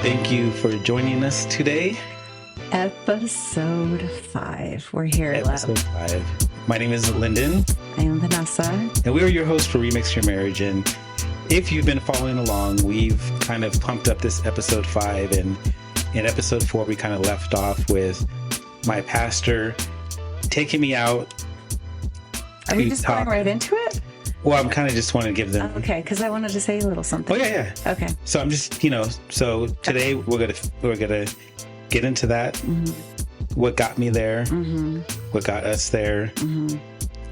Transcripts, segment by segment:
Thank you for joining us today. Episode 5. We're here, Episode 5. My name is Lyndan. I am Vanessa. And we are your hosts for Remix Your Marriage. And if you've been following along, we've kind of pumped up this episode 5. And in episode 4, we kind of left off with my pastor taking me out. Are we just going right into it? Well, I'm kind of just want to give them... Okay, because I wanted to say a little something. Oh, yeah. Okay. So I'm just, so today we're gonna get into that. Mm-hmm. What got me there, what got us there,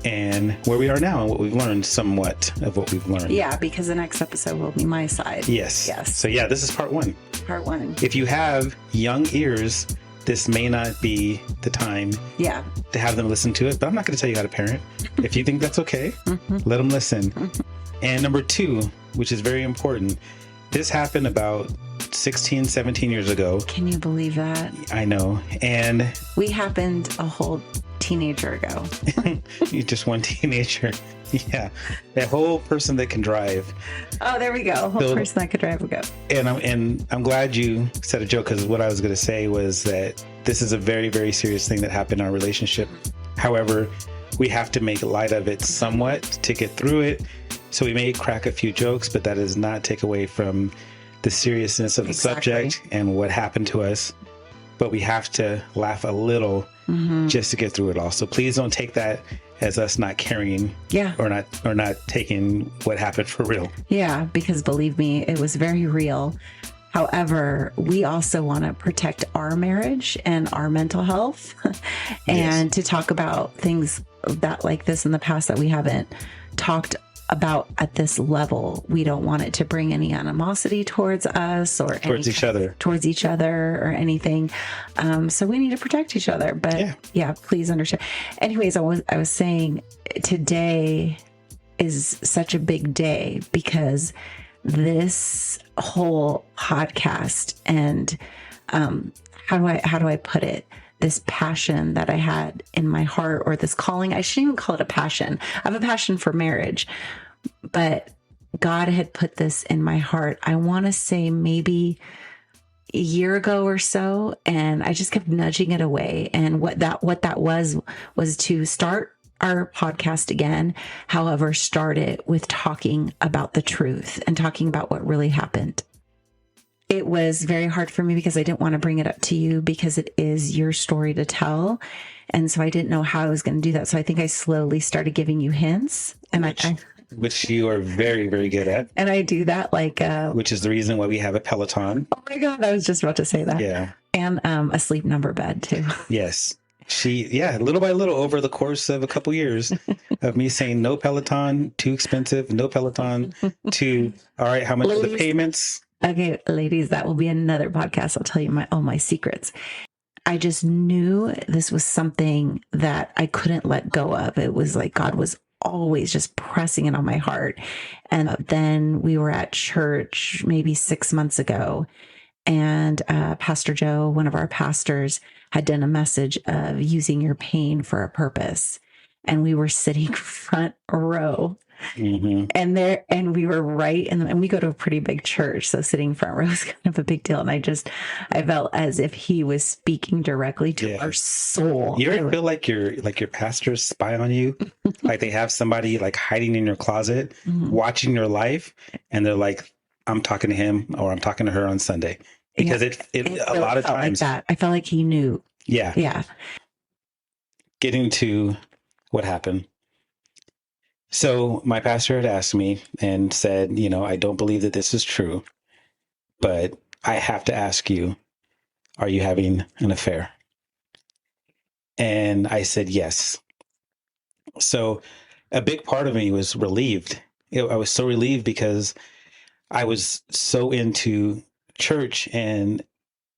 and where we are now and what we've learned, somewhat of what we've learned. Yeah, because the next episode will be my side. Yes. So yeah, this is part 1. Part 1. If you have young ears, this may not be the time to have them listen to it, but I'm not going to tell you how to parent. If you think that's okay, let them listen. And number 2, which is very important, this happened about 16, 17 years ago. Can you believe that? I know. And we happened a whole teenager ago. You're just one teenager. Yeah. That whole person that can drive. Oh, there we go. A whole person that could drive will go. And I'm glad you said a joke, because what I was going to say was that this is a very, very serious thing that happened in our relationship. However, we have to make light of it somewhat to get through it. So we may crack a few jokes, but that does not take away from the seriousness of the subject and what happened to us. But we have to laugh a little just to get through it all. So please don't take that as us not caring or not taking what happened for real. Yeah, because believe me, it was very real. However, we also want to protect our marriage and our mental health and to talk about things that like this in the past that we haven't talked about at this level. We don't want it to bring any animosity towards us or towards each other or anything. So we need to protect each other. But yeah, please understand. Anyways, I was saying today is such a big day because this whole podcast and how do I put it? This passion that I had in my heart, or this calling, I shouldn't even call it a passion. I have a passion for marriage, but God had put this in my heart. I want to say maybe a year ago or so, and I just kept nudging it away. And what that was to start our podcast again. However, start it with talking about the truth and talking about what really happened. It was very hard for me because I didn't want to bring it up to you because it is your story to tell. And so I didn't know how I was going to do that. So I think I slowly started giving you hints. And which you are very, very good at. And I do that which is the reason why we have a Peloton. Oh my God, I was just about to say that. Yeah. And a sleep number bed too. Yes. Little by little over the course of a couple years of me saying no Peloton, too expensive, no Peloton, to, all right, how much are the payments? Okay, ladies, that will be another podcast. I'll tell you all my secrets. I just knew this was something that I couldn't let go of. It was like God was always just pressing it on my heart. And then we were at church maybe 6 months ago, and Pastor Joe, one of our pastors, had done a message of using your pain for a purpose. And we were sitting front row. And we were right and we go to a pretty big church, so sitting front row is kind of a big deal. And I felt as if he was speaking directly to our soul. You ever feel like your pastors spy on you? Like they have somebody like hiding in your closet, watching your life, and they're like, I'm talking to him or I'm talking to her on Sunday. Because it a lot of times like that. I felt like he knew. Yeah. Getting to what happened. So my pastor had asked me and said, I don't believe that this is true, but I have to ask you, are you having an affair? And I said, yes. So a big part of me was relieved. I was so relieved because I was so into church and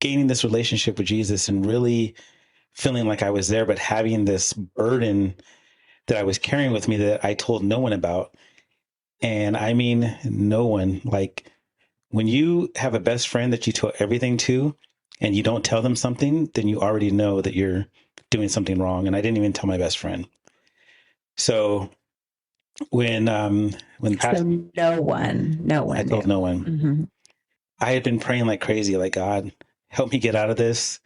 gaining this relationship with Jesus and really feeling like I was there, but having this burden that I was carrying with me that I told no one about. And I mean, no one. Like when you have a best friend that you tell everything to and you don't tell them something, then you already know that you're doing something wrong. And I didn't even tell my best friend. So when no one, I told no one. I had been praying like crazy, like, God, help me get out of this.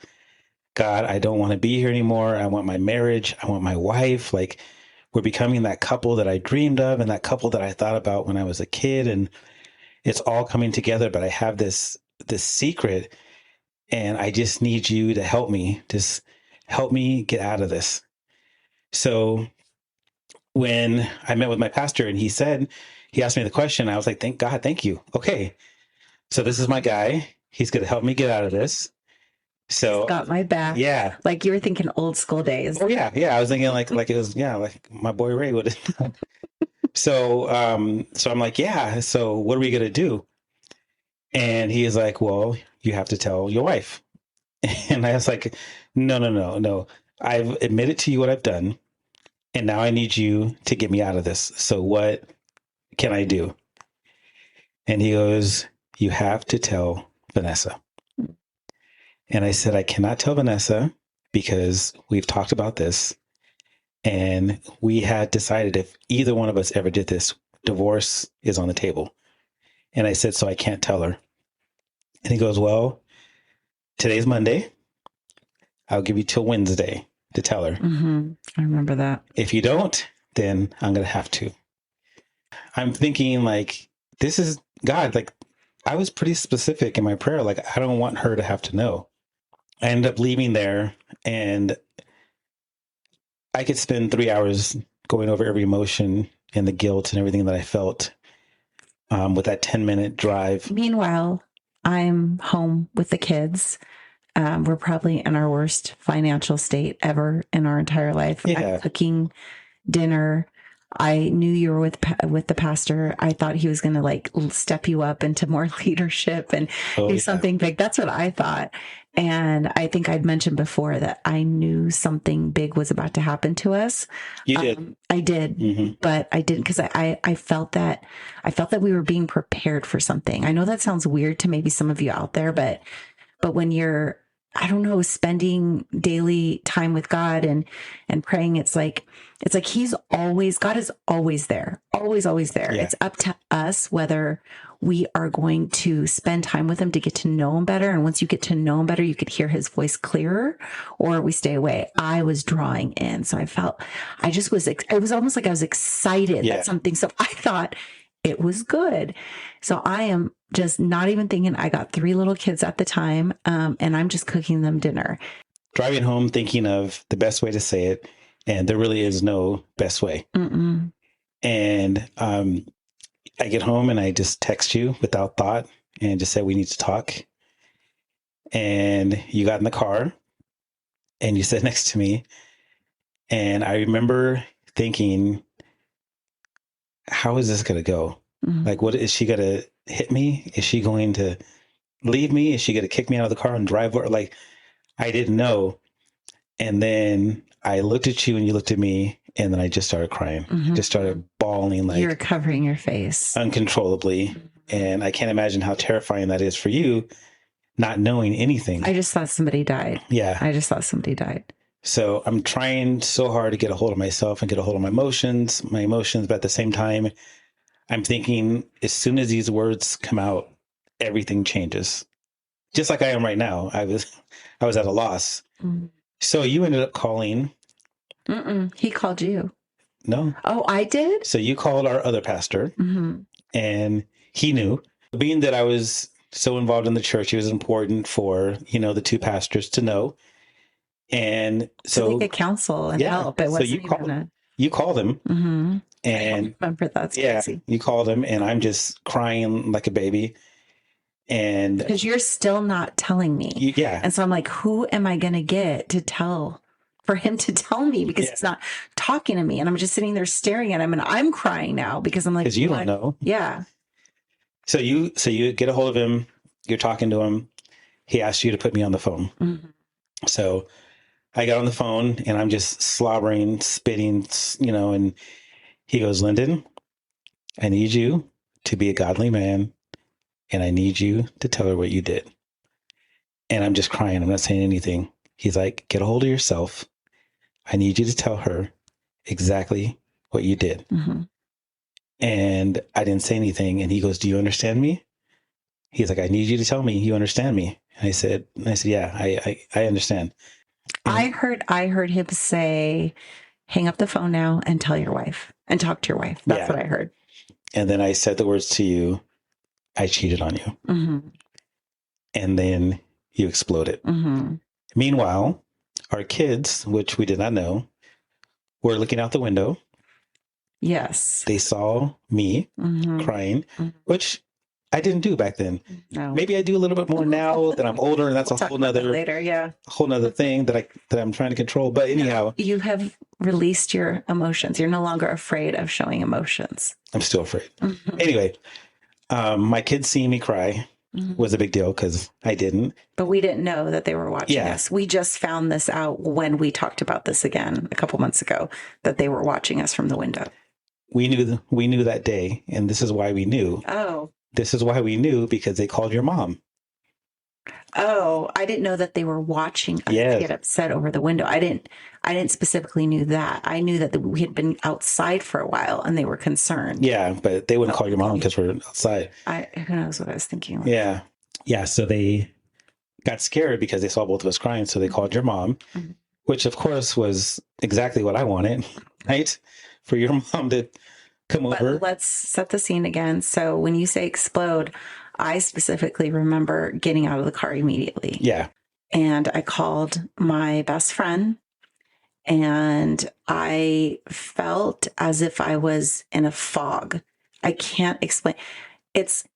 God, I don't want to be here anymore. I want my marriage. I want my wife. Like, we're becoming that couple that I dreamed of and that couple that I thought about when I was a kid. And it's all coming together, but I have this secret, and I just need you to help me. Just help me get out of this. So when I met with my pastor and he asked me the question, I was like, thank God, thank you. Okay. So this is my guy. He's going to help me get out of this. So Got my back. yeah. Like you were thinking old school days. Oh yeah. Yeah. I was thinking like it was, yeah, like my boy Ray would have done. So I'm like, yeah. So what are we going to do? And he is like, well, you have to tell your wife. And I was like, no. I've admitted to you what I've done. And now I need you to get me out of this. So what can I do? And he goes, you have to tell Vanessa. And I said, I cannot tell Vanessa because we've talked about this. And we had decided if either one of us ever did this, divorce is on the table. And I said, so I can't tell her. And he goes, well, today's Monday. I'll give you till Wednesday to tell her. Mm-hmm. I remember that. If you don't, then I'm going to have to. I'm thinking like, this is God. Like, I was pretty specific in my prayer. Like, I don't want her to have to know. I ended up leaving there, and I could spend 3 hours going over every emotion and the guilt and everything that I felt with that 10-minute drive. Meanwhile, I'm home with the kids. We're probably in our worst financial state ever in our entire life. Yeah. I'm cooking dinner. I knew you were with the pastor. I thought he was going to like step you up into more leadership and do something big. That's what I thought. And I think I'd mentioned before that I knew something big was about to happen to us. You did. I did, Mm-hmm. but I didn't because I felt that we were being prepared for something. I know that sounds weird to maybe some of you out there, but when you're, I don't know, spending daily time with God and praying, it's like God is always there, always there. Yeah. It's up to us whether we are going to spend time with him to get to know him better. And once you get to know him better, you could hear his voice clearer, or we stay away. I was drawing in. So it was almost like I was excited that something, so I thought it was good. So I am just not even thinking. I got 3 little kids at the time, and I'm just cooking them dinner. Driving home thinking of the best way to say it, and there really is no best way. Mm-mm. And I get home and I just text you without thought and just said, we need to talk. And you got in the car and you sat next to me. And I remember thinking, how is this going to go? Mm-hmm. Like, what is she going to hit me? Is she going to leave me? Is she going to kick me out of the car and drive? Like, I didn't know. And then I looked at you and you looked at me, and then I just started crying, just started bawling. Like, you're covering your face uncontrollably. And I can't imagine how terrifying that is for you, not knowing anything. I just thought somebody died. Yeah. I just thought somebody died. So I'm trying so hard to get a hold of myself and get a hold of my emotions, but at the same time, I'm thinking as soon as these words come out, everything changes. Just like I am right now. I was at a loss. Mm-hmm. So you ended up calling. Mm-mm. He called you. No. Oh, I did? So you called our other pastor, and he knew. Being that I was so involved in the church, it was important for, the 2 pastors to know. And so they could counsel and help. It wasn't you called him. Mm-hmm. And I remember that's crazy. You called him, and I'm just crying like a baby. And because you're still not telling me. And so I'm like, who am I going to get to tell, for him to tell me, because he's not talking to me. And I'm just sitting there staring at him, and I'm crying now because I'm like, because you don't know. Yeah. So you get a hold of him. You're talking to him. He asked you to put me on the phone. Mm-hmm. So I got on the phone, and I'm just slobbering, spitting, and he goes, Lyndan, I need you to be a godly man, and I need you to tell her what you did. And I'm just crying. I'm not saying anything. He's like, get a hold of yourself. I need you to tell her exactly what you did. Mm-hmm. And I didn't say anything. And he goes, do you understand me? He's like, I need you to tell me you understand me. And I said, yeah, I understand. I heard him say, hang up the phone now and tell your wife and talk to your wife. That's Yeah. what I heard. And then I said the words to you, I cheated on you. Mm-hmm. And then you exploded. Mm-hmm. Meanwhile, our kids, which we did not know, were looking out the window. Yes. They saw me crying, which I didn't do back then. No. Maybe I do a little bit more now that I'm older, and that's We'll a whole nother later. Yeah. a whole nother thing that I'm trying to control. But anyhow, you have released your emotions. You're no longer afraid of showing emotions. I'm still afraid. Anyway, my kids seeing me cry was a big deal because I didn't. But we didn't know that they were watching us. We just found this out when we talked about this again a couple months ago, that they were watching us from the window. We knew that day, and this is why we knew. Oh. This is why we knew, because they called your mom. Oh, I didn't know that they were watching us get upset over the window. I didn't specifically knew that. I knew that we had been outside for a while and they were concerned. Yeah, but they wouldn't call your mom because we're outside. Who knows what I was thinking. Yeah. Yeah. So they got scared because they saw both of us crying. So they called your mom, which of course was exactly what I wanted, right? For your mom to come over. Let's set the scene again. So when you say explode, I specifically remember getting out of the car immediately. Yeah. And I called my best friend, and I felt as if I was in a fog. I can't explain.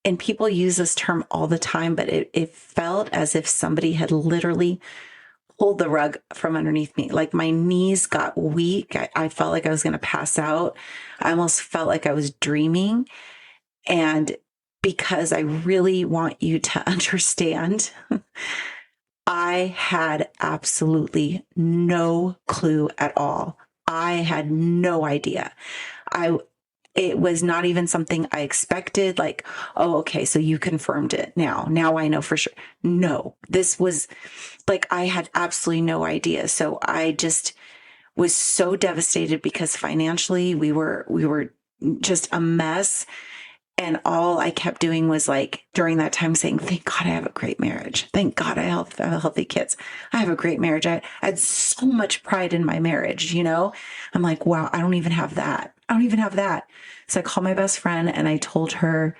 And people use this term all the time, but it felt as if somebody had literally pulled the rug from underneath me. Like my knees got weak. I felt like I was going to pass out. I almost felt like I was dreaming. And because I really want you to understand, I had absolutely no clue at all. I had no idea. It was not even something I expected. Like, oh, okay, so you confirmed it now. Now I know for sure. No, this was like, I had absolutely no idea. So I just was so devastated because financially we were just a mess. And all I kept doing was like during that time saying, thank God I have a great marriage. Thank God I have healthy kids. I have a great marriage. I had so much pride in my marriage, you know? I'm like, wow, I don't even have that. I don't even have that. So I called my best friend and I told her,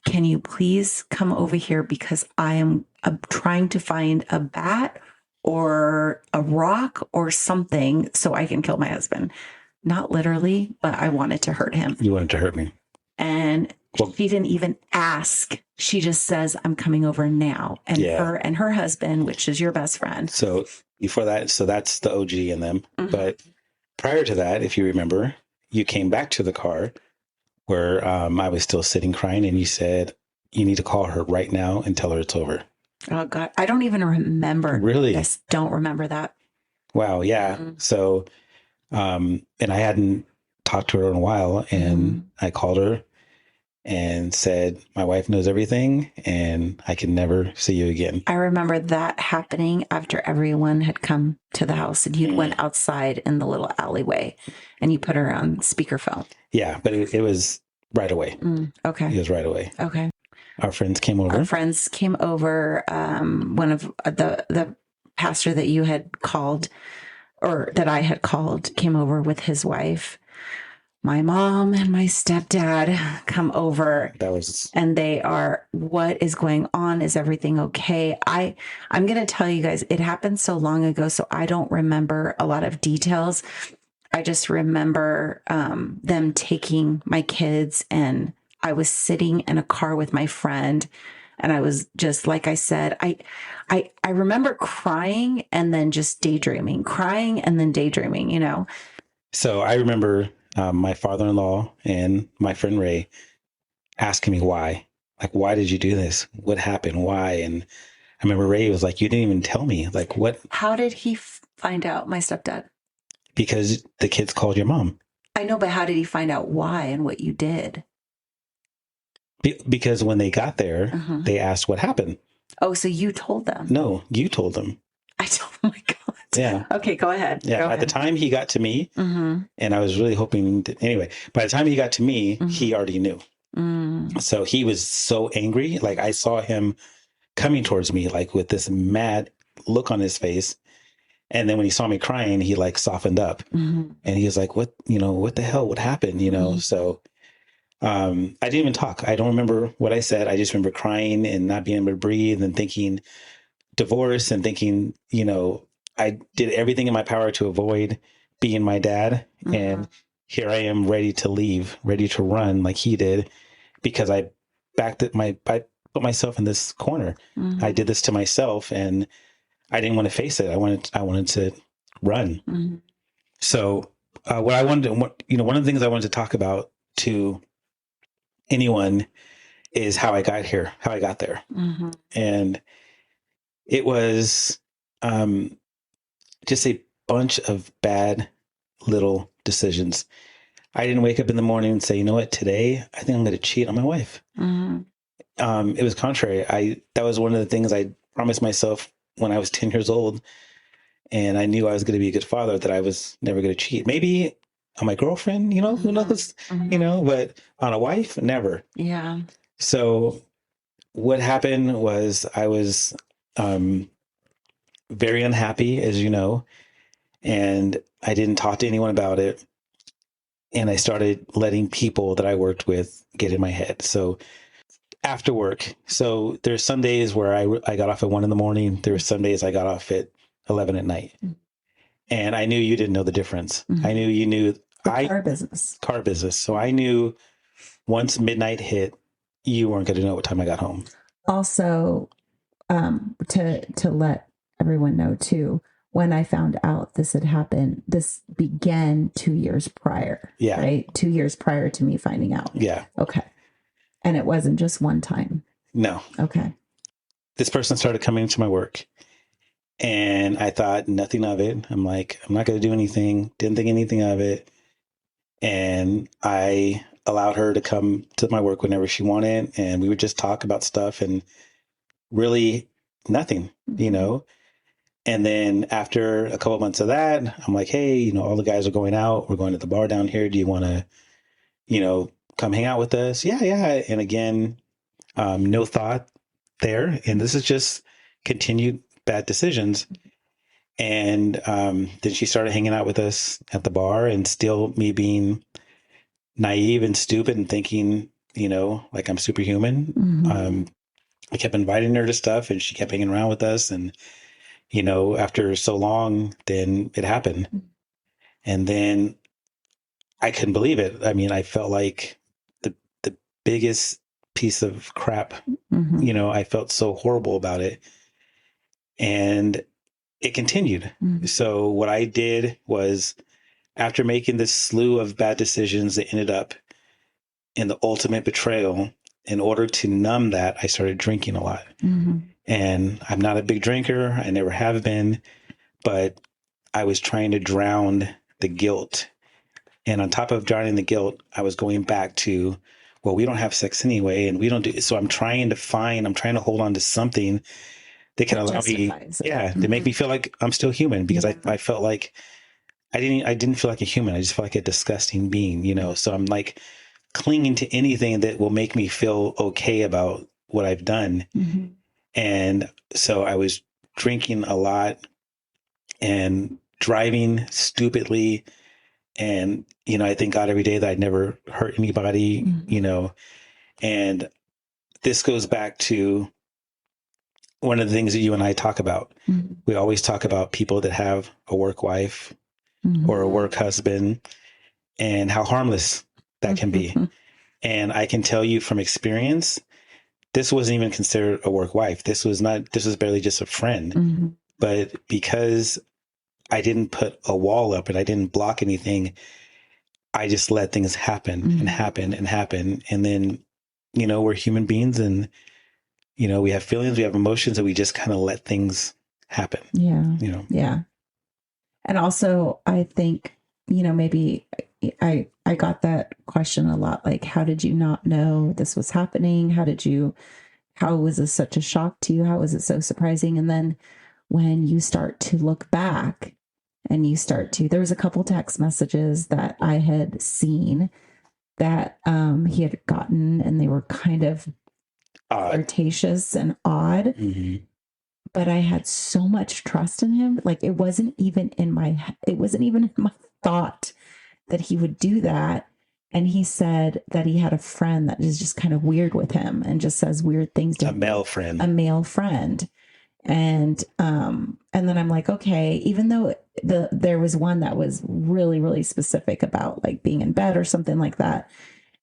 can you please come over here because I am trying to find a bat or a rock or something so I can kill my husband. Not literally, but I wanted to hurt him. You wanted to hurt me. And she didn't even ask. She just says, I'm coming over now. And her husband, which is your best friend. So before that, so that's the OG in them. But prior to that, if you remember, you came back to the car where I was still sitting crying, and you said, you need to call her right now and tell her it's over. Oh, God. I don't even remember. Really? I don't remember that. Wow. Yeah. So, and I hadn't talked to her in a while, and I called her and said, my wife knows everything and I can never see you again. I remember that happening after everyone had come to the house and you went outside in the little alleyway and you put her on speakerphone. Yeah, but it was right away. Okay. It was right away. Okay. Our friends came over. One of the pastor that you had called, or that I had called, came over with his wife. My mom and my stepdad come over. And they are, what is going on? Is everything okay? I'm going to tell you guys, it happened so long ago, so I don't remember a lot of details. I just remember them taking my kids, and I was sitting in a car with my friend, and I was just, like I said, I remember crying and then just daydreaming, you know? So I remember my father-in-law and my friend Ray asking me why. Like, why did you do this? What happened? Why? And I remember Ray was like, you didn't even tell me. Like, what? How did he find out, my stepdad? Because the kids called your mom. I know, but how did he find out why and what you did? Because when they got there, they asked what happened. Oh, so you told them? No, you told them. I told them. Oh my God. Yeah. Okay, go ahead. Yeah. At the time he got to me, and I was really hoping that, anyway, by the time he got to me, he already knew. So he was so angry. Like I saw him coming towards me, like with this mad look on his face. And then when he saw me crying, he like softened up and he was like, what, what the hell, what happened? So I didn't even talk. I don't remember what I said. I just remember crying and not being able to breathe and thinking divorce and thinking, I did everything in my power to avoid being my dad. And here I am ready to leave, ready to run like he did, because I I put myself in this corner. I did this to myself and I didn't want to face it. I wanted to run. So what I wanted to, one of the things I wanted to talk about to anyone is how I got here, how I got there. And it was just a bunch of bad little decisions. I didn't wake up in the morning and say, you know what, today I think I'm going to cheat on my wife. It was contrary. That was one of the things I promised myself when I was 10 years old. And I knew I was going to be a good father, that I was never going to cheat. Maybe on my girlfriend, who knows, but on a wife, never. Yeah. So what happened was I was very unhappy, as you know, and I didn't talk to anyone about it. And I started letting people that I worked with get in my head. So after work, so there's some days where I got off at 1 a.m. There were some days I got off at 11 at night. And I knew you didn't know the difference. I knew you knew. Car business. Car business. So I knew once midnight hit, you weren't going to know what time I got home. Also, to let everyone know too, when I found out this had happened, this began 2 years prior. Yeah. Right? 2 years prior to me finding out. Yeah. Okay. And it wasn't just one time. No. Okay. This person started coming to my work and I thought nothing of it. I'm like, I'm not going to do anything. Didn't think anything of it. And I allowed her to come to my work whenever she wanted. And we would just talk about stuff and really nothing, And then after a couple of months of that, I'm like, hey, all the guys are going out. We're going to the bar down here. Do you want to, come hang out with us? Yeah, yeah. And again, no thought there. And this is just continued bad decisions. And then she started hanging out with us at the bar, and still me being naive and stupid and thinking, like I'm superhuman. I kept inviting her to stuff and she kept hanging around with us. And, after so long, then it happened. And then I couldn't believe it. I mean, I felt like the biggest piece of crap. I felt so horrible about it. And it continued. So what I did was, after making this slew of bad decisions that ended up in the ultimate betrayal, in order to numb that, I started drinking a lot. And I'm not a big drinker. I never have been, but I was trying to drown the guilt. And on top of drowning the guilt, I was going back to, well, we don't have sex anyway, and we don't do. So I'm trying to hold on to something that can allow me, to make me feel like I'm still human, because I felt like I didn't feel like a human. I just felt like a disgusting being, So I'm like clinging to anything that will make me feel okay about what I've done. And so I was drinking a lot and driving stupidly. And, I thank God every day that I'd never hurt anybody, and this goes back to one of the things that you and I talk about. We always talk about people that have a work wife or a work husband, and how harmless that can be. And I can tell you from experience, this wasn't even considered a work wife. This was barely just a friend. But because I didn't put a wall up and I didn't block anything, I just let things happen and happen and happen. And then, we're human beings, and, we have feelings, we have emotions, and we just kind of let things happen. Yeah. Yeah. And also, I think, maybe I got that question a lot. Like, how did you not know this was happening? How was this such a shock to you? How was it so surprising? And then when you start to look back and there was a couple text messages that I had seen that he had gotten, and they were kind of flirtatious and odd. Mm-hmm. But I had so much trust in him. Like it wasn't even in my thought that he would do that. And he said that he had a friend that is just kind of weird with him and just says weird things to a male friend. And then I'm like, okay, even though there was one that was really, really specific about like being in bed or something like that.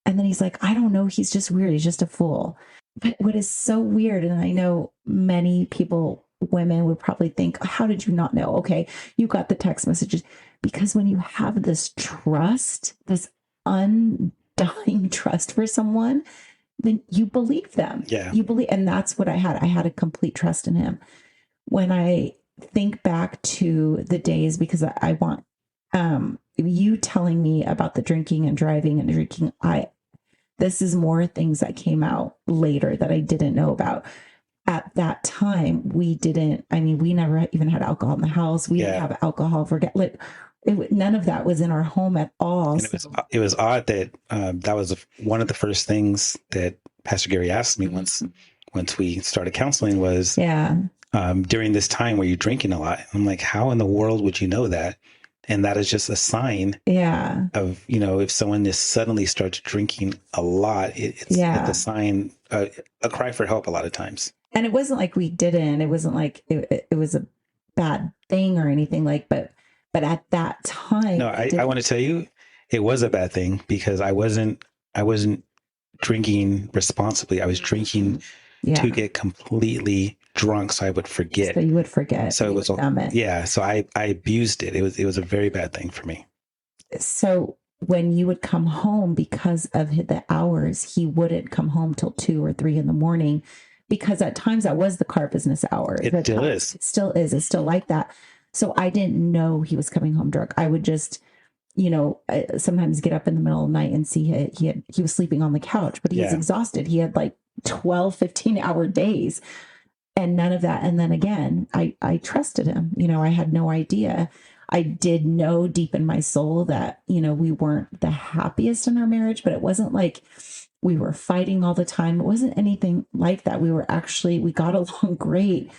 And then he's like, I don't know, he's just weird. He's just a fool. But what is so weird, and I know many people, women would probably think, how did you not know? Okay, you got the text messages. Because when you have this trust, this undying trust for someone, then you believe them. Yeah. You believe, and that's what I had. I had a complete trust in him. When I think back to the days, because I want you telling me about the drinking and driving and drinking, this is more things that came out later that I didn't know about. At that time, we never even had alcohol in the house. We didn't have alcohol none of that was in our home at all. And it was odd that that was one of the first things that Pastor Gary asked me once we started counseling was, during this time where you're drinking a lot. I'm like, how in the world would you know that? And that is just a sign of, if someone just suddenly starts drinking a lot, it's a sign, a cry for help a lot of times. And it wasn't like we didn't, it wasn't like it was a bad thing or anything but at that time. No, I want to tell you, it was a bad thing because I wasn't drinking responsibly. I was drinking to get completely drunk so I would forget. So you would forget. So it was, so I abused it. It was a very bad thing for me. So when you would come home, because of the hours, he wouldn't come home till 2 or 3 in the morning, because at times that was the car business hour. It still is. It still is. It's still like that. So I didn't know he was coming home drunk. I would just, sometimes get up in the middle of the night and see he was sleeping on the couch, but he was exhausted. He had like 12, 15-hour days and none of that. And then again, I trusted him. I had no idea. I did know deep in my soul that, we weren't the happiest in our marriage, but it wasn't like we were fighting all the time. It wasn't anything like that. We got along great.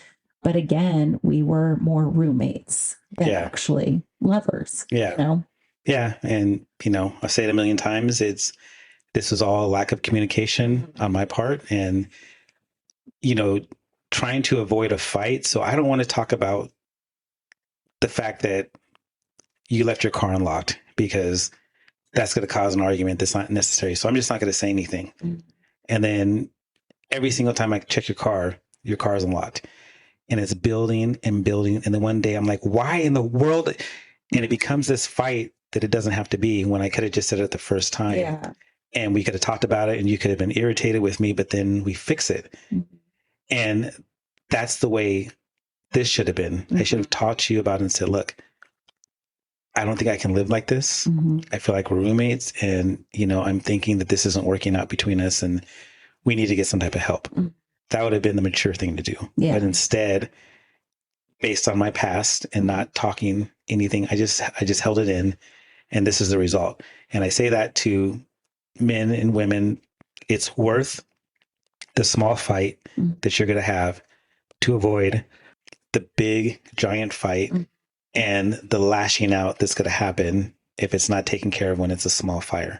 But again, we were more roommates than actually lovers. Yeah. Yeah. And, I say it a million times. This was all lack of communication on my part and, trying to avoid a fight. So I don't want to talk about the fact that you left your car unlocked because that's going to cause an argument that's not necessary. So I'm just not going to say anything. Mm-hmm. And then every single time I check your car is unlocked. And it's building and building. And then one day I'm like, why in the world? And it becomes this fight that it doesn't have to be when I could have just said it the first time. Yeah. And we could have talked about it and you could have been irritated with me, but then we fix it. Mm-hmm. And that's the way this should have been. Mm-hmm. I should have taught you about it and said, look, I don't think I can live like this. Mm-hmm. I feel like we're roommates and, I'm thinking that this isn't working out between us and we need to get some type of help. Mm-hmm. That would have been the mature thing to do. Yeah. But instead, based on my past and not talking anything, I just held it in and this is the result. And I say that to men and women, it's worth the small fight that you're going to have to avoid the big giant fight and the lashing out that's going to happen if it's not taken care of when it's a small fire.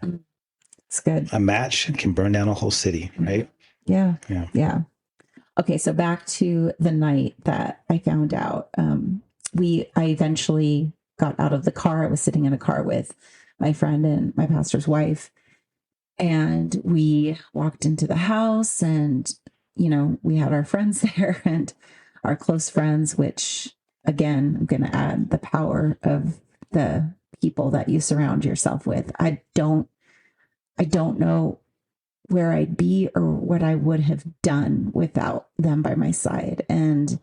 It's good. A match can burn down a whole city, right? Yeah. Yeah. Yeah. Okay, so back to the night that I found out. I eventually got out of the car. I was sitting in a car with my friend and my pastor's wife. And we walked into the house and, we had our friends there and our close friends, which again, I'm going to add the power of the people that you surround yourself with. I don't know where I'd be or what I would have done without them by my side. And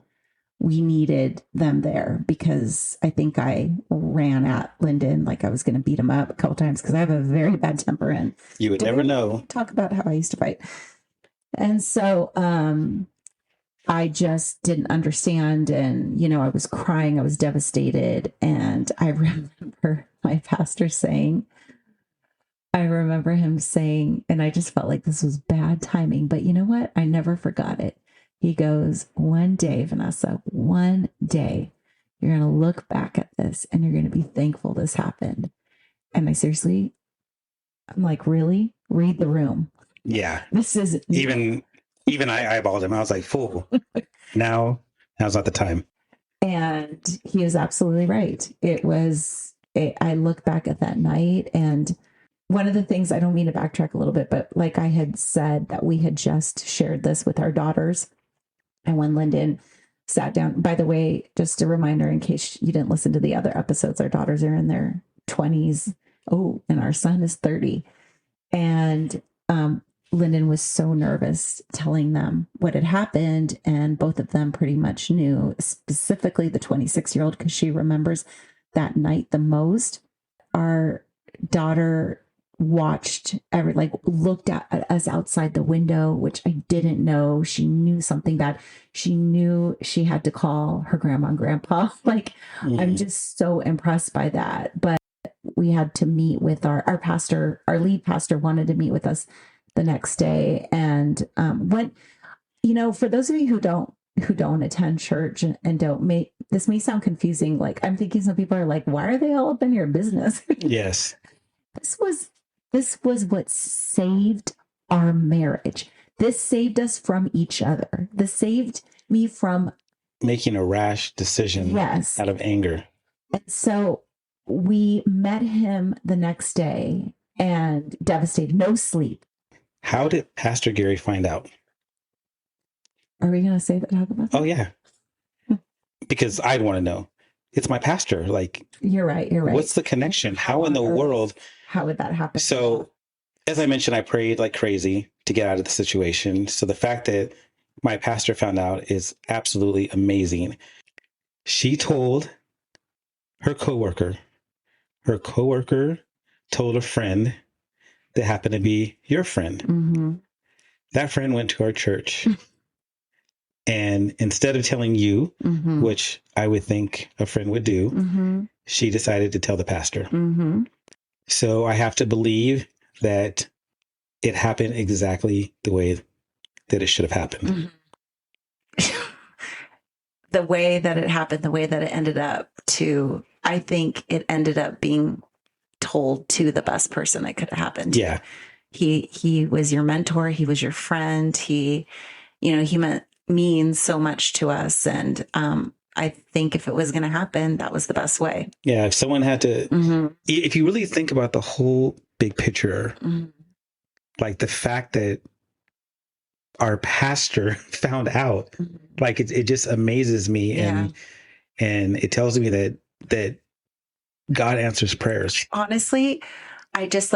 we needed them there because I think I ran at Lyndan like I was going to beat him up a couple times because I have a very bad temper. And you would never know. Talk about how I used to fight. And so I just didn't understand. And, I was crying. I was devastated. And I remember my pastor saying, I remember him saying, and I just felt like this was bad timing, but you know what? I never forgot it. He goes, one day, Vanessa, one day, you're going to look back at this and you're going to be thankful this happened. And I'm like, really? Read the room. Yeah. This is even I eyeballed him. I was like, fool. Now's not the time. And he was absolutely right. I look back at that night, and one of the things, I don't mean to backtrack a little bit, but like I had said, that we had just shared this with our daughters. And when Lyndan sat down, by the way, just a reminder in case you didn't listen to the other episodes, our daughters are in their 20s. Oh, and our son is 30. And Lyndan was so nervous telling them what had happened. And both of them pretty much knew, specifically the 26-year-old, because she remembers that night the most. Our daughter looked at us outside the window, which I didn't know. She knew something bad. She knew she had to call her grandma and grandpa. I'm just so impressed by that. But we had to meet with our pastor. Our lead pastor wanted to meet with us the next day. And for those of you who don't attend church and this may sound confusing. Like, I'm thinking some people are like, why are they all up in your business? Yes. This was what saved our marriage. This saved us from each other. This saved me from making a rash decision out of anger. And so we met him the next day and devastated, no sleep. How did Pastor Gary find out? Are we going to talk about that? Oh, yeah. Because I'd want to know. It's my pastor. Like, you're right. What's the connection? How in the world? How would that happen? So, as I mentioned, I prayed like crazy to get out of the situation. So the fact that my pastor found out is absolutely amazing. She told her coworker. Her coworker told a friend that happened to be your friend. Mm-hmm. That friend went to our church. And instead of telling you, mm-hmm. which I would think a friend would do, mm-hmm. she decided to tell the pastor. Mm-hmm. So I have to believe that it happened exactly the way that it should have happened. Mm-hmm. The way that it happened, the way that it ended up I think it ended up being told to the best person it could have happened to. Yeah. He was your mentor. He was your friend. He means so much to us. And I think if it was going to happen, that was the best way. Yeah. If someone had to, mm-hmm. if you really think about the whole big picture, mm-hmm. like the fact that our pastor found out, mm-hmm. like it just amazes me. Yeah. And it tells me that God answers prayers. Honestly, I just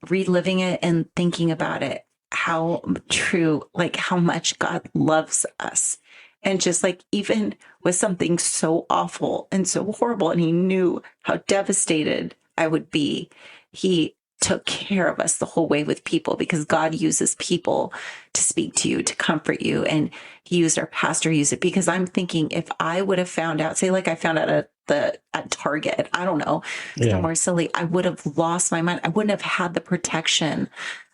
reliving it and thinking about it, how true, how much God loves us. And just even with something so awful and so horrible, and he knew how devastated I would be, he took care of us the whole way with people, because God uses people to speak to you, to comfort you. And he used our pastor, use it, because I'm thinking if I would have found out, say I found out at Target, I don't know, somewhere silly, I would have lost my mind. I wouldn't have had the protection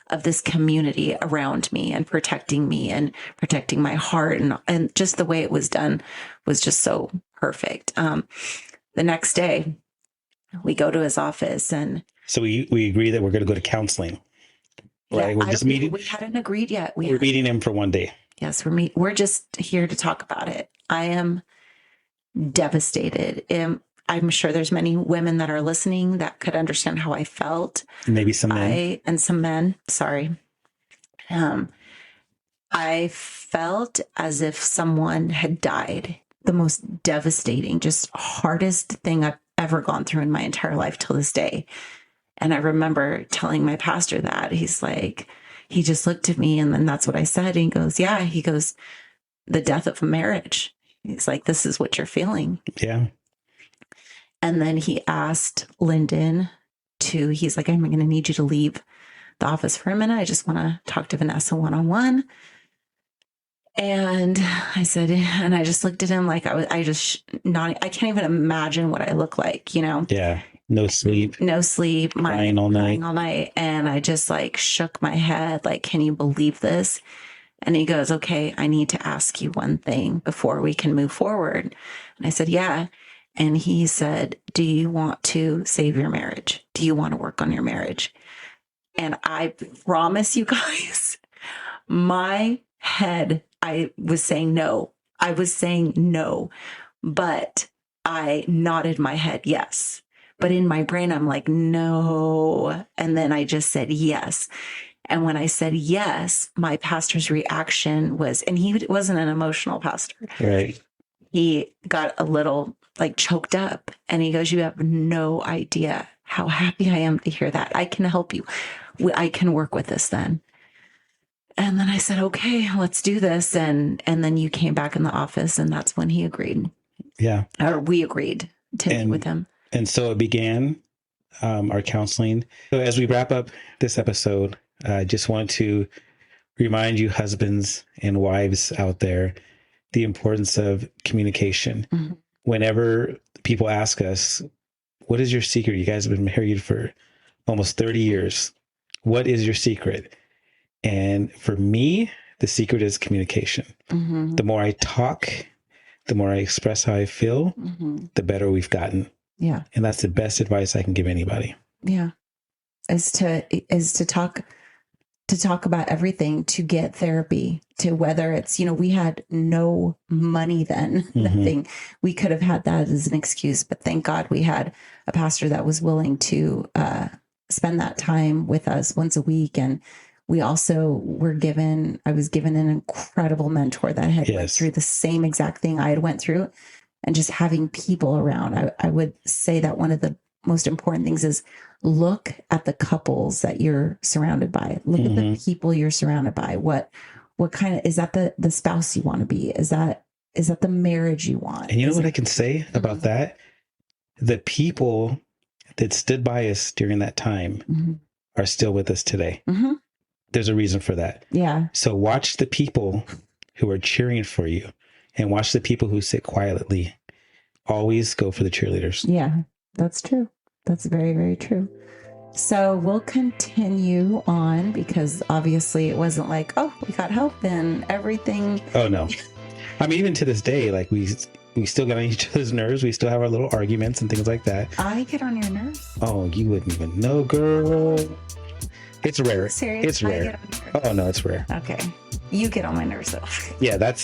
of this community around me and protecting my heart. And just the way it was done was just so perfect. The next day we go to his office, and so we agree that we're going to go to counseling. Right. We're just meeting. We hadn't agreed yet. We're meeting him for one day. Yes. We're just here to talk about it. I am devastated. I'm sure there's many women that are listening that could understand how I felt. Maybe some men. And some men. Sorry. I felt as if someone had died. The most devastating, just hardest thing I've ever gone through in my entire life till this day. And I remember telling my pastor that. He's like, he just looked at me, and then that's what I said. And he goes, yeah. He goes, the death of a marriage. He's like, this is what you're feeling. Yeah. And then he asked Lyndan he's like, I'm going to need you to leave the office for a minute. I just want to talk to Vanessa one-on-one. And I said, and I just looked at him like I can't even imagine what I look like, Yeah. No sleep. Crying all night. Crying all night. And I just like shook my head, like, can you believe this? And he goes, okay, I need to ask you one thing before we can move forward. And I said, yeah. And he said, do you want to save your marriage? Do you want to work on your marriage? And I promise you guys, my head, I was saying no. But I nodded my head yes. But in my brain, I'm like, no. And then I just said yes. And when I said yes, my pastor's reaction was, and he wasn't an emotional pastor. Right. He got a little like choked up and he goes, you have no idea how happy I am to hear that. I can help you. I can work with this then. And then I said, okay, let's do this. And then you came back in the office and that's when he agreed. Yeah. Or we agreed to meet with him. And so it began our counseling. So as we wrap up this episode, I just want to remind you, husbands and wives out there, the importance of communication. Mm-hmm. Whenever people ask us, what is your secret? You guys have been married for almost 30 years. What is your secret? And for me, the secret is communication. Mm-hmm. The more I talk, the more I express how I feel, mm-hmm. the better we've gotten. Yeah. And that's the best advice I can give anybody. Yeah. Is to talk about everything, to get therapy, to whether it's, we had no money then, mm-hmm. nothing. We could have had that as an excuse, but thank God we had a pastor that was willing to spend that time with us once a week. And we also I was given an incredible mentor that had went through the same exact thing I had went through, and just having people around. I would say that one of the most important things is look at the couples that you're surrounded by. Look mm-hmm. at the people you're surrounded by. What kind of, is that the spouse you want to be? Is that the marriage you want? And you know what I can say about mm-hmm. that? The people that stood by us during that time mm-hmm. are still with us today. Mm-hmm. There's a reason for that. Yeah. So watch the people who are cheering for you and watch the people who sit quietly. Always go for the cheerleaders. Yeah, that's true. That's very, very true. So we'll continue on because obviously it wasn't like, oh, we got help and everything. Oh, no. I mean, even to this day, like we still get on each other's nerves. We still have our little arguments and things like that. I get on your nerves? Oh, you wouldn't even know, girl. It's rare. Serious? It's rare. Oh, no, it's rare. Okay. You get on my nerves, though. Yeah, that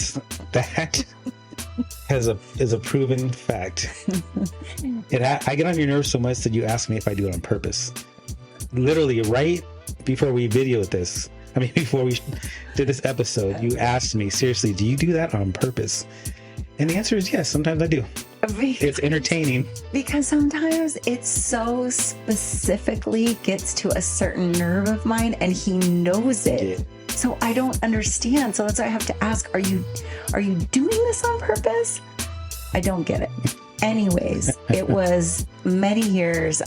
is a proven fact. I get on your nerves so much that you ask me if I do it on purpose. Literally, right before we videoed this, before we did this episode, you asked me, seriously, do you do that on purpose? And the answer is yes, sometimes I do. It's entertaining. Because sometimes it so specifically gets to a certain nerve of mine and he knows it. Yeah. So I don't understand. So that's why I have to ask, are you doing this on purpose? I don't get it. Anyways, it was many years.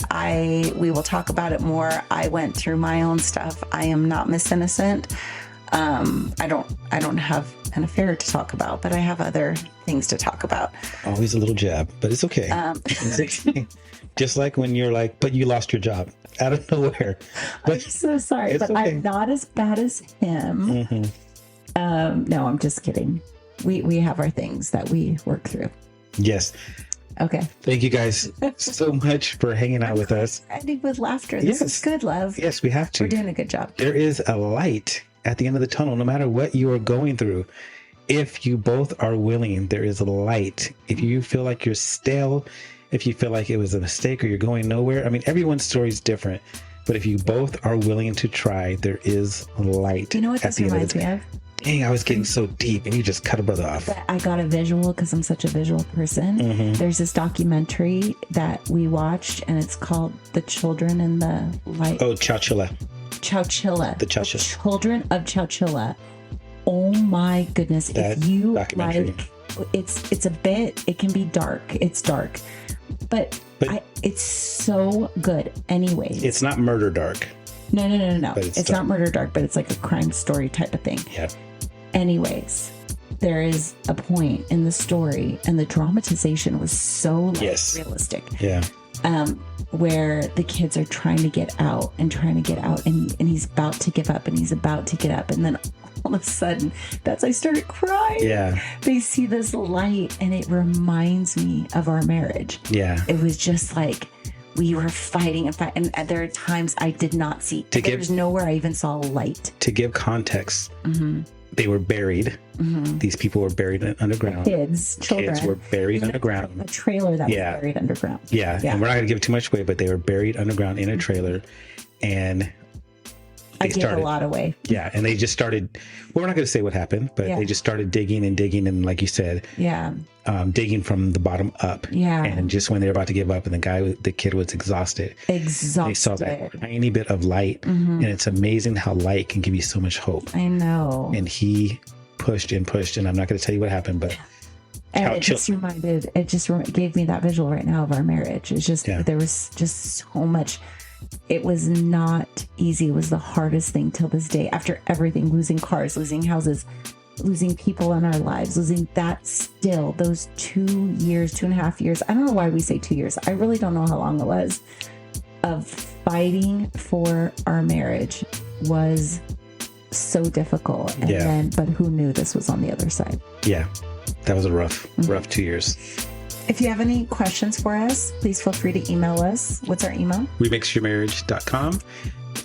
We will talk about it more. I went through my own stuff. I am not Miss Innocent. I don't have an affair to talk about, but I have other things to talk about. Always a little jab, but it's okay. Just like when you're like, but you lost your job out of nowhere. But I'm so sorry, but okay. I'm not as bad as him. Mm-hmm. No, I'm just kidding. We have our things that we work through. Yes. Okay. Thank you guys so much for hanging out with us. Ending with laughter. This is good, love. Yes, we have to. We're doing a good job. There is a light at the end of the tunnel, no matter what you are going through. If you both are willing, there is a light. If you feel like you're stale, if you feel like it was a mistake or you're going nowhere, everyone's story is different. But if you both are willing to try, there is a light. You know what this reminds me of? Dang, I was getting so deep and you just cut a brother off. I got a visual because I'm such a visual person. Mm-hmm. There's this documentary that we watched and it's called The Children in the Light. Oh, Chowchilla. Chowchilla. The Chowchilla. The Children of Chowchilla. Oh my goodness. That if you documentary. It's a bit, it can be dark. It's dark. But it's so good anyways. It's not murder dark. No. It's not murder dark, but it's like a crime story type of thing. Yeah. Anyways, there is a point in the story and the dramatization was so realistic. Yeah. where the kids are trying to get out, and he's about to give up, and he's about to get up, and then all of a sudden, I started crying. Yeah. They see this light, and it reminds me of our marriage. Yeah. It was just like we were fighting and fighting, and there are times I did not see. There's nowhere I even saw a light. To give context, they were buried. These people were buried underground. Children were buried underground. A trailer that was buried underground. Yeah. And we're not going to give too much away, but they were buried underground in a trailer. And I gave a lot away. Yeah. And they just started, well, we're not going to say what happened, but they just started digging. And like you said, digging from the bottom up. Yeah. And just when they were about to give up, and the kid was exhausted. They saw that tiny bit of light. And it's amazing how light can give you so much hope. I know. And he pushed, and I'm not going to tell you what happened, but and it just gave me that visual right now of our marriage. It's just, there was just so much. It was not easy. It was the hardest thing till this day. After everything, losing cars, losing houses, losing people in our lives, losing that, still those 2.5 years. I don't know why we say 2 years. I really don't know how long it was, of fighting for our marriage was so difficult. And but who knew this was on the other side? Yeah. That was a rough 2 years. If you have any questions for us, please feel free to email us. What's our email? remixyourmarriage.com.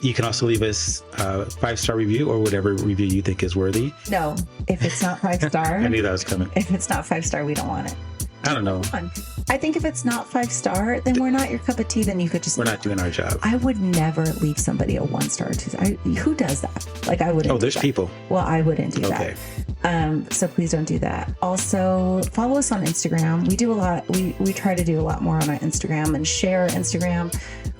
You can also leave us a 5-star review, or whatever review you think is worthy. No, if it's not 5-star. I knew that was coming. If it's not 5-star, we don't want it. I don't know. I think if it's not 5-star, then we're not your cup of tea. Then you could just. We're not doing our job. I would never leave somebody a 1-star or 2-star. Who does that? Like, I wouldn't. Oh, there's people. Well, I wouldn't do that. So please don't do that. Also, follow us on Instagram. We do a lot. We try to do a lot more on our Instagram and share our Instagram.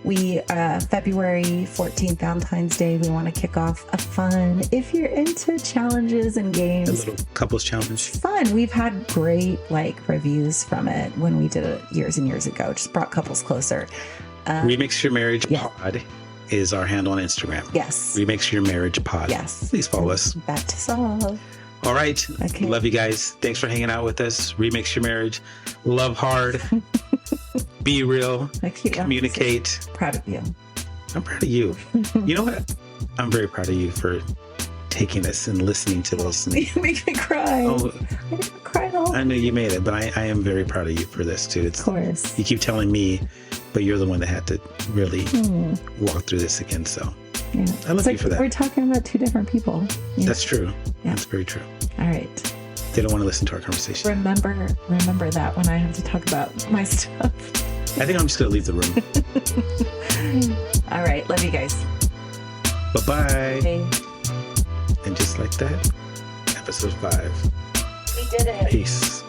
We February 14th, Valentine's Day, we want to kick off a fun, if you're into challenges and games, a little couples challenge. Fun. We've had great reviews from it when we did it years and years ago. Just brought couples closer. Remix Your Marriage Pod is our handle on Instagram. Yes. Remix Your Marriage Pod. Yes. Please follow us. Back to solve. All right. Okay. Love you guys. Thanks for hanging out with us. Remix Your Marriage. Love hard. Be real. Communicate. Proud of you. I'm proud of you. You know what? I'm very proud of you for taking this and listening to this. You make me cry. Oh, I didn't cry at all. I know you made it, but I am very proud of you for this too. Of course. You keep telling me, but you're the one that had to really walk through this again. So I love you for that. We're talking about two different people. That's true. Yeah. That's very true. All right. They don't want to listen to our conversation. Remember that when I have to talk about my stuff. I think I'm just going to leave the room. All right. Love you guys. Bye-bye. Bye. And just like that, episode 5. We did it. Peace.